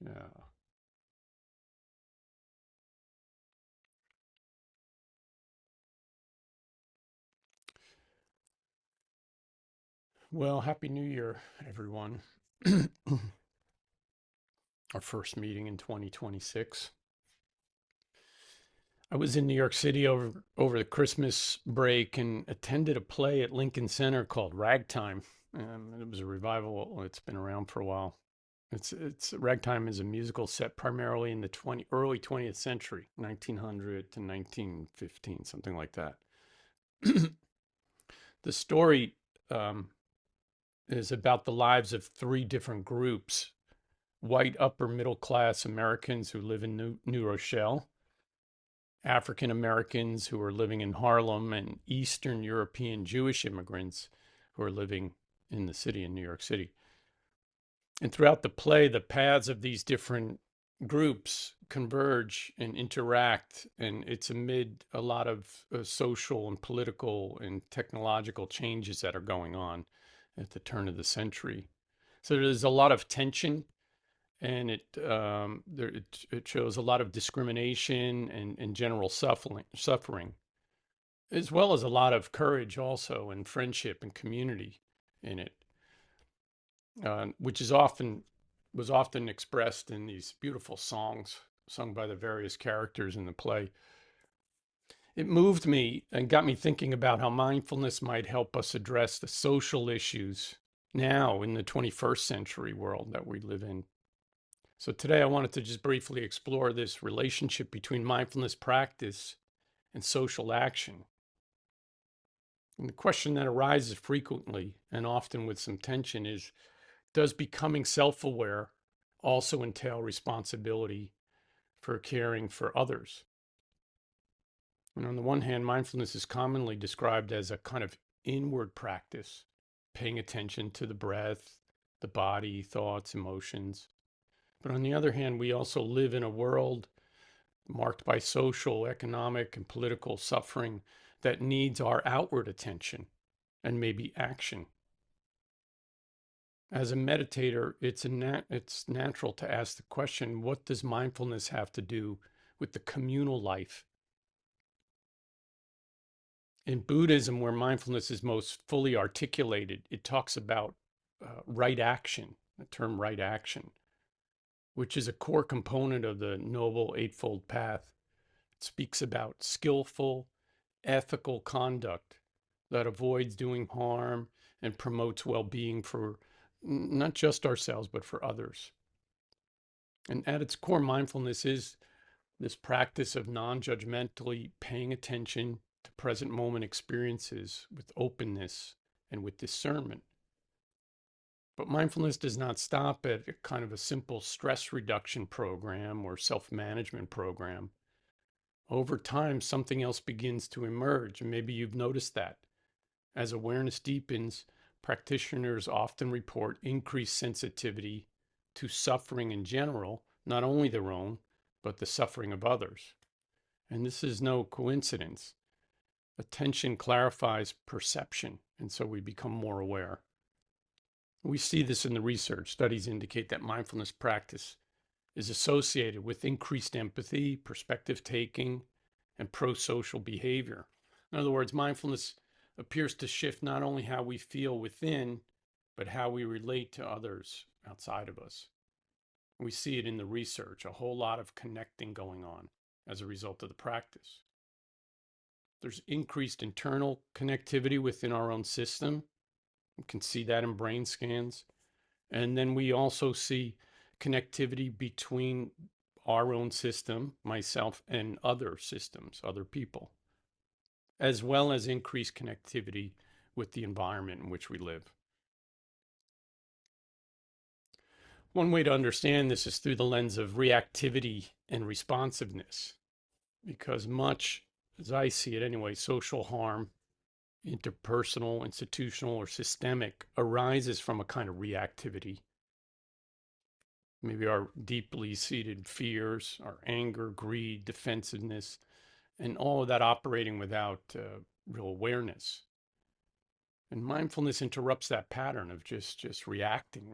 Yeah. Well, Happy New Year, everyone. Our first meeting in 2026. I was in New York City over the Christmas break and attended a play at Lincoln Center called Ragtime. It was a revival. It's been around for a while. It's Ragtime is a musical set primarily in the early 20th century, 1900 to 1915, something like that. The story um, is about the lives of three different groups: white upper middle class Americans who live in New Rochelle, African Americans who are living in Harlem, and Eastern European Jewish immigrants who are living in the city in New York City. And throughout the play, the paths of these different groups converge and interact, and it's amid a lot of social and political and technological changes that are going on at the turn of the century. So there's a lot of tension, and it shows a lot of discrimination and general suffering, as well as a lot of courage also, and friendship and community in it, which is often was often expressed in these beautiful songs sung by the various characters in the play. It moved me and got me thinking about how mindfulness might help us address the social issues now in the 21st century world that we live in. So today I wanted to just briefly explore this relationship between mindfulness practice and social action. And the question that arises frequently and often with some tension is, does becoming self-aware also entail responsibility for caring for others? And on the one hand, mindfulness is commonly described as a kind of inward practice, paying attention to the breath, the body, thoughts, emotions. But on the other hand, we also live in a world marked by social, economic, and political suffering that needs our outward attention and maybe action. As a meditator, it's natural to ask the question, what does mindfulness have to do with the communal life? In Buddhism, where mindfulness is most fully articulated, it talks about right action, the term right action, which is a core component of the Noble Eightfold Path. It speaks about skillful, ethical conduct that avoids doing harm and promotes well being for not just ourselves, but for others. And at its core, mindfulness is this practice of non judgmentally paying attention to present moment experiences with openness and with discernment. But mindfulness does not stop at a kind of a simple stress reduction program or self management program. Over time, something else begins to emerge, and maybe you've noticed that. As awareness deepens, practitioners often report increased sensitivity to suffering in general, not only their own, but the suffering of others. And this is no coincidence. Attention clarifies perception, and so we become more aware. We see this in the research. Studies indicate that mindfulness practice is associated with increased empathy, perspective taking, and pro social behavior. In other words, mindfulness appears to shift not only how we feel within, but how we relate to others outside of us. We see it in the research, a whole lot of connecting going on as a result of the practice. There's increased internal connectivity within our own system. You can see that in brain scans. And then we also see connectivity between our own system, myself, and other systems, other people, as well as increased connectivity with the environment in which we live. One way to understand this is through the lens of reactivity and responsiveness, because much, as I see it anyway, social harm, interpersonal, institutional, or systemic, arises from a kind of reactivity. Maybe our deeply seated fears, our anger, greed, defensiveness, and all of that operating without real awareness. And mindfulness interrupts that pattern of just reacting.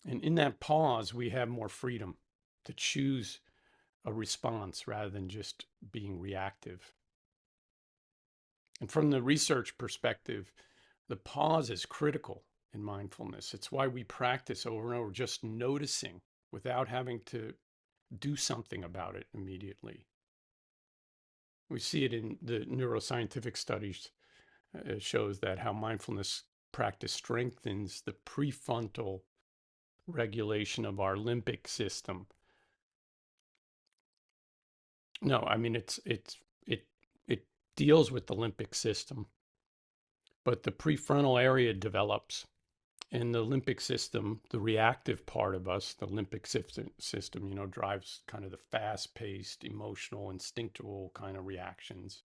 And in that pause, we have more freedom to choose a response rather than just being reactive. And from the research perspective, the pause is critical in mindfulness. It's why we practice over and over, just noticing without having to do something about it immediately. We see it in the neuroscientific studies. It shows that how mindfulness practice strengthens the prefrontal regulation of our limbic system. No, I mean it deals with the limbic system, but the prefrontal area develops. And the limbic system, the reactive part of us, the limbic system, drives kind of the fast-paced, emotional, instinctual kind of reactions.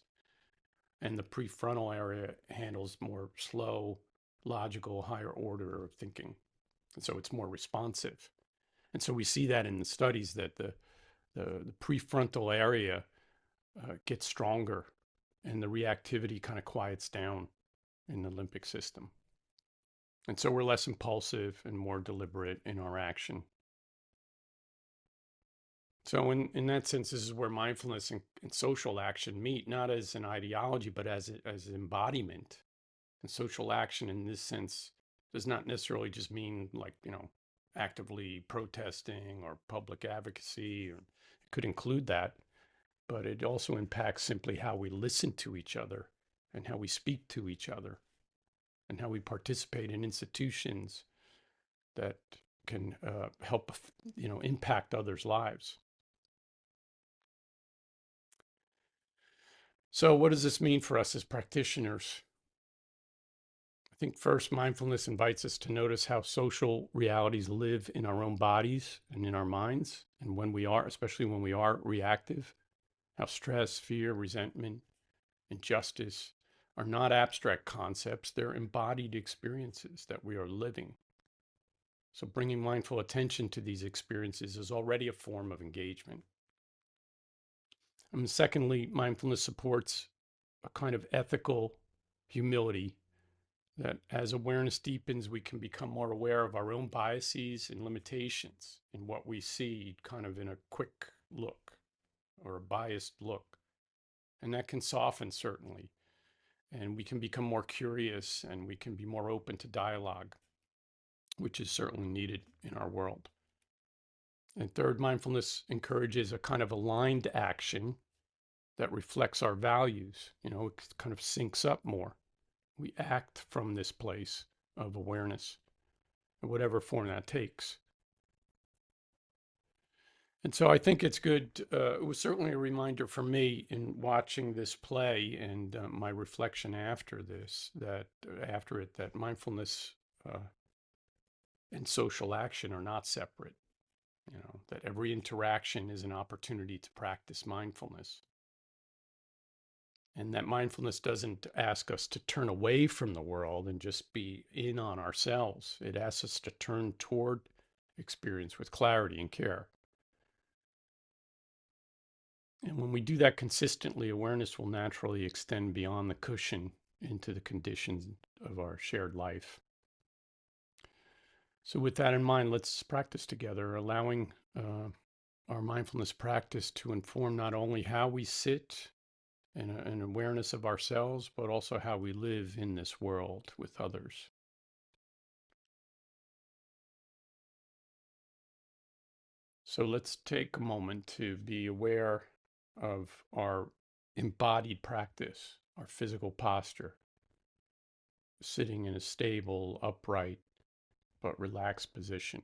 And the prefrontal area handles more slow, logical, higher order of thinking. And so it's more responsive. And so we see that in the studies that the prefrontal area gets stronger and the reactivity kind of quiets down in the limbic system. And so we're less impulsive and more deliberate in our action. So in that sense, this is where mindfulness and social action meet, not as an ideology, but as embodiment. And social action in this sense does not necessarily just mean like, actively protesting or public advocacy. It could include that, but it also impacts simply how we listen to each other and how we speak to each other and how we participate in institutions that can help, impact others' lives. So what does this mean for us as practitioners? I think first, mindfulness invites us to notice how social realities live in our own bodies and in our minds. And when we are, especially when we are reactive, how stress, fear, resentment, injustice are not abstract concepts, they're embodied experiences that we are living. So bringing mindful attention to these experiences is already a form of engagement. And secondly, mindfulness supports a kind of ethical humility that as awareness deepens, we can become more aware of our own biases and limitations in what we see kind of in a quick look or a biased look. And that can soften, certainly. And we can become more curious and we can be more open to dialogue, which is certainly needed in our world. And third, mindfulness encourages a kind of aligned action that reflects our values. It kind of syncs up more. We act from this place of awareness, in whatever form that takes. And so I think it's good. It was certainly a reminder for me in watching this play and my reflection after this, that mindfulness and social action are not separate. That every interaction is an opportunity to practice mindfulness. And that mindfulness doesn't ask us to turn away from the world and just be in on ourselves. It asks us to turn toward experience with clarity and care. And when we do that consistently, awareness will naturally extend beyond the cushion into the conditions of our shared life. So, with that in mind, let's practice together, allowing our mindfulness practice to inform not only how we sit and an awareness of ourselves, but also how we live in this world with others. So let's take a moment to be aware of our embodied practice, our physical posture, sitting in a stable, upright, but relaxed position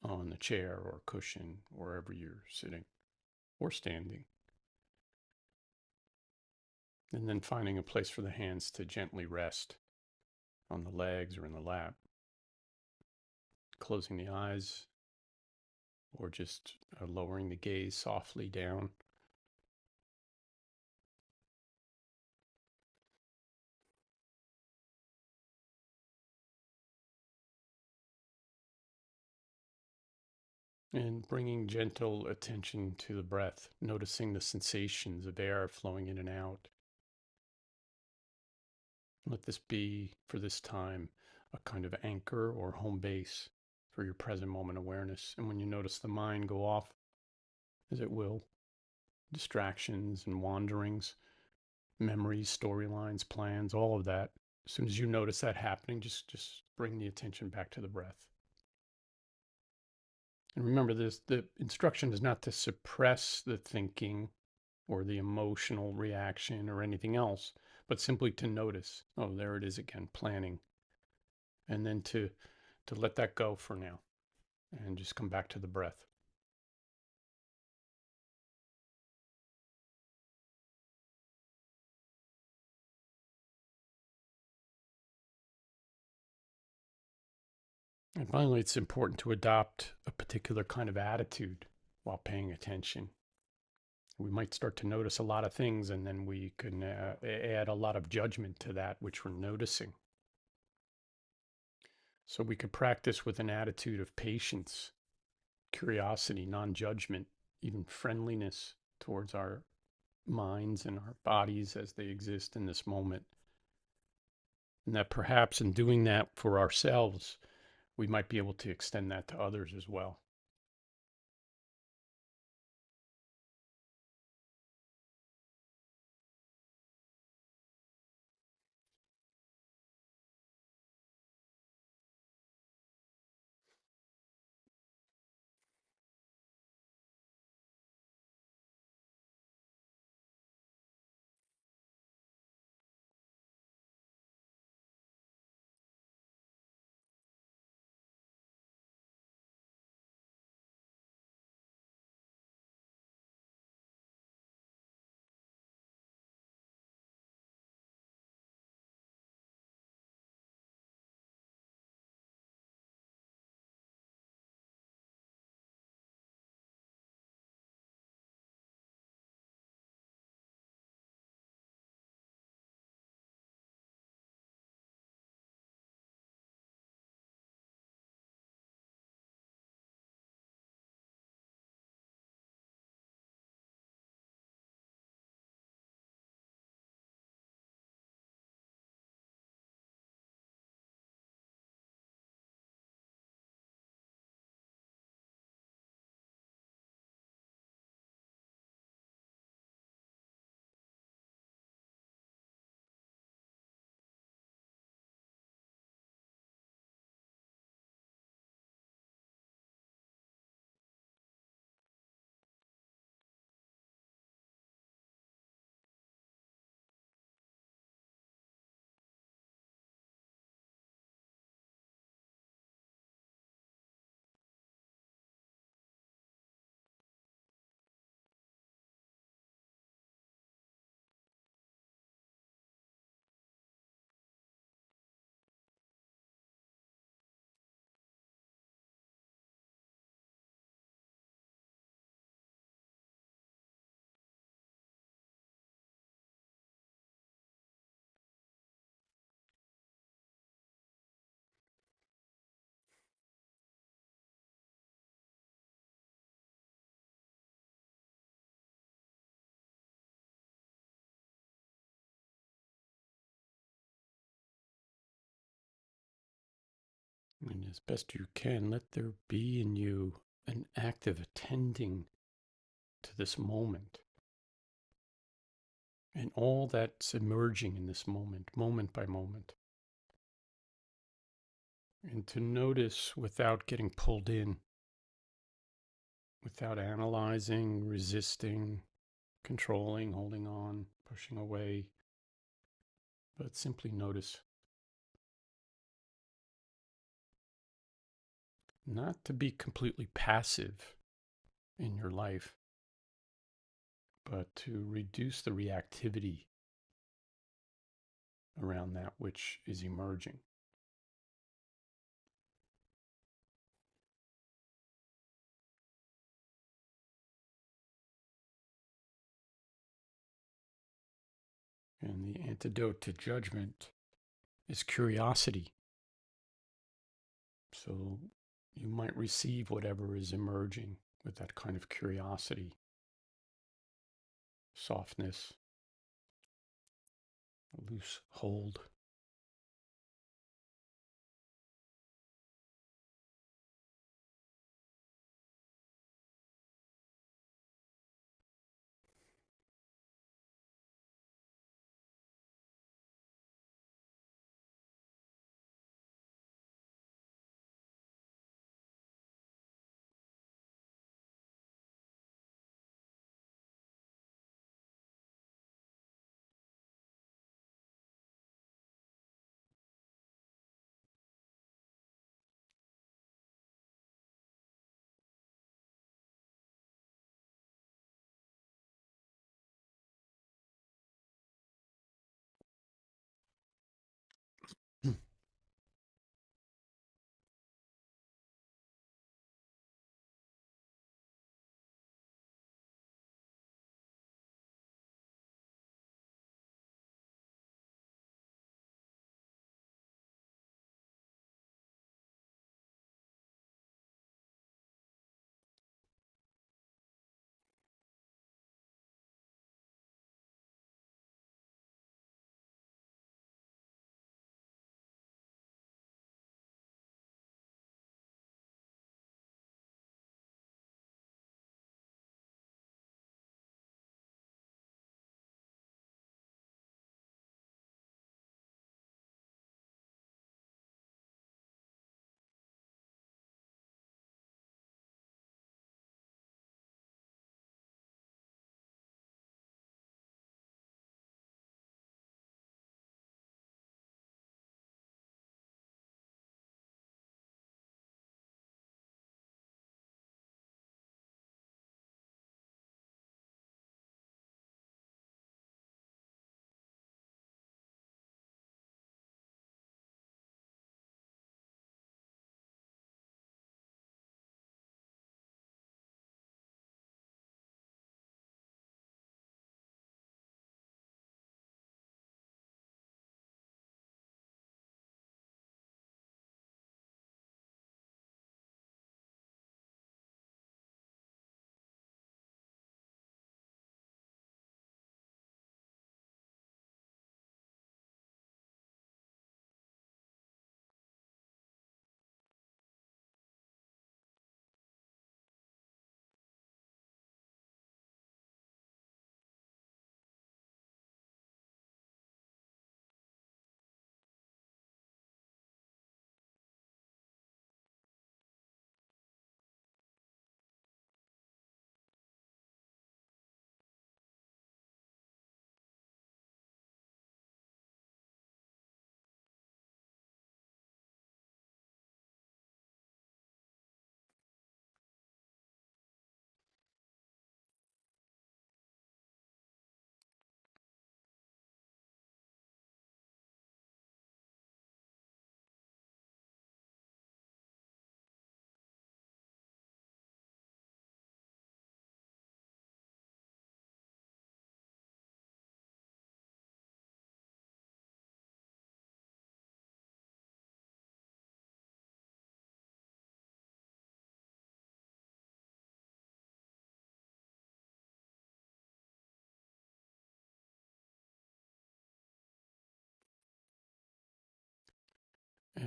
on the chair or cushion, wherever you're sitting or standing. And then finding a place for the hands to gently rest on the legs or in the lap. Closing the eyes or just lowering the gaze softly down. And bringing gentle attention to the breath, noticing the sensations of air flowing in and out. Let this be, for this time, a kind of anchor or home base for your present moment awareness. And when you notice the mind go off, as it will, distractions and wanderings, memories, storylines, plans, all of that, as soon as you notice that happening, just bring the attention back to the breath. And remember this, the instruction is not to suppress the thinking or the emotional reaction or anything else, but simply to notice, oh, there it is again, planning. And then to let that go for now and just come back to the breath. And finally, it's important to adopt a particular kind of attitude while paying attention. We might start to notice a lot of things, and then we can add a lot of judgment to that which we're noticing. So we could practice with an attitude of patience, curiosity, non-judgment, even friendliness towards our minds and our bodies as they exist in this moment. And that perhaps in doing that for ourselves, we might be able to extend that to others as well. And as best you can, let there be in you an active attending to this moment and all that's emerging in this moment, moment by moment. And to notice without getting pulled in, without analyzing, resisting, controlling, holding on, pushing away, but simply notice. Not to be completely passive in your life, but to reduce the reactivity around that which is emerging. And the antidote to judgment is curiosity. So you might receive whatever is emerging with that kind of curiosity, softness, a loose hold.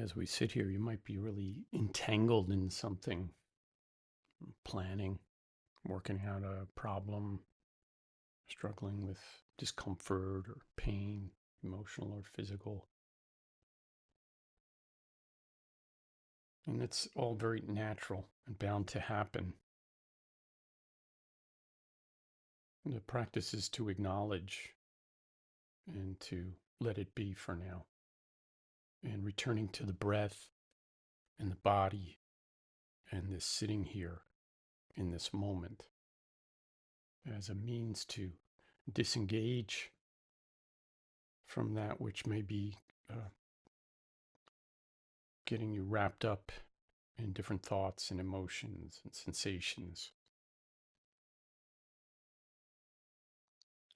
as we sit here, you might be really entangled in something, planning, working out a problem, struggling with discomfort or pain, emotional or physical. And it's all very natural and bound to happen. And the practice is to acknowledge and to let it be for now. And returning to the breath and the body and this sitting here in this moment as a means to disengage from that which may be getting you wrapped up in different thoughts and emotions and sensations.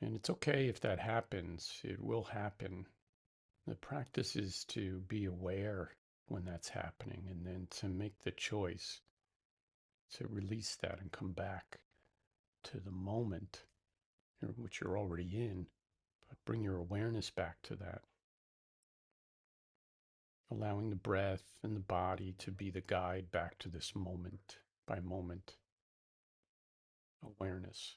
And it's okay if that happens. It will happen. The practice is to be aware when that's happening and then to make the choice to release that and come back to the moment which you're already in, but bring your awareness back to that. Allowing the breath and the body to be the guide back to this moment by moment awareness.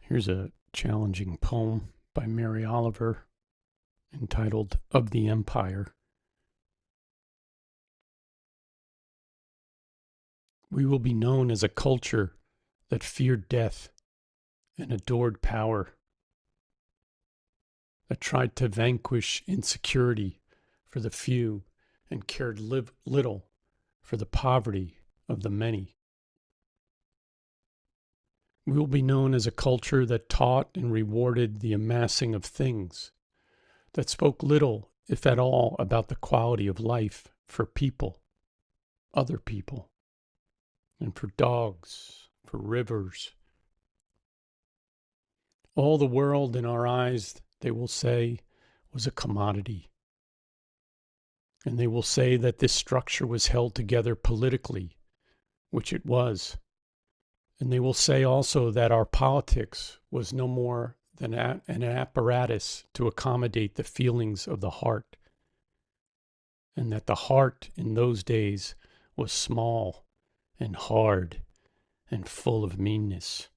Here's a challenging poem by Mary Oliver entitled Of the Empire. We will be known as a culture that feared death and adored power, that tried to vanquish insecurity for the few and cared little for the poverty of the many. We will be known as a culture that taught and rewarded the amassing of things, that spoke little, if at all, about the quality of life for people, other people, and for dogs, for rivers. All the world in our eyes, they will say, was a commodity. And they will say that this structure was held together politically, which it was. And they will say also that our politics was no more than an apparatus to accommodate the feelings of the heart. And that the heart in those days was small and hard and full of meanness.